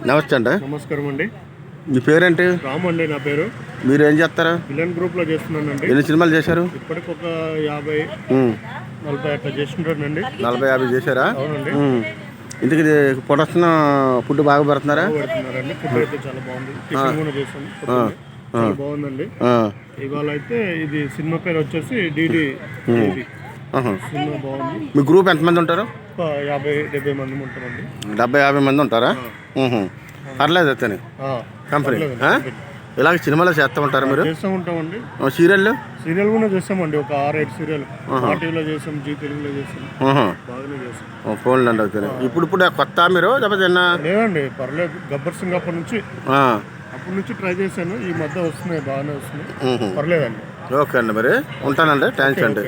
నమస్తే అండి. నమస్కారం అండి. మీ పేరేంటి? రాము అండి నా పేరు. మీరు ఏం చేస్తారా? విలన్ గ్రూప్ లో చేస్తున్నానండి. ఎన్ని సినిమాలు చేశారు? ఇప్పటికి ఒక 50-40 అట్లా చేస్తుంటానండి. 40-50 చేశారా? అవునండి. ఇంటికి పొడొస్తున్న ఫుడ్ బాగా పెడుతున్నారా? పెడుతున్నారండి. ఫుడ్ అయితే చాలా బాగుంది. టిఫిన్ కూడా చేశాను. చాలా బాగుందండి. ఇవాళ అయితే ఇది సినిమా పేరు వచ్చేసి డిడి. సినిమా బాగుంది. మీ గ్రూప్ ఎంతమంది ఉంటారు? 50-70 మంది ఉంటారండి. 70-50 మంది ఉంటారా? పర్లేదు అయితే కంపెనీ. ఇలాగ సినిమాలో చేస్తూ ఉంటారు మీరు? చేస్తూ ఉంటామండి. సీరియల్ కూడా చేస్తామండి. ఒక 6-8 సీరియల్ టీవీలో చేస్తాం, జీ తెలుగులో చేస్తాం. బాగానే చేస్తాం. ఫోన్లు అండి అయితే. ఇప్పుడు కొత్త మీరు లేదండి, పర్లేదు. గబ్బర్ సింగ్ అప్పటి నుంచి ట్రై చేశాను. ఈ మధ్య వస్తున్నాయి, బాగానే వస్తున్నాయి. పర్లేదండి. ఓకే అండి, మరి ఉంటానండి. థ్యాంక్స్ అండి.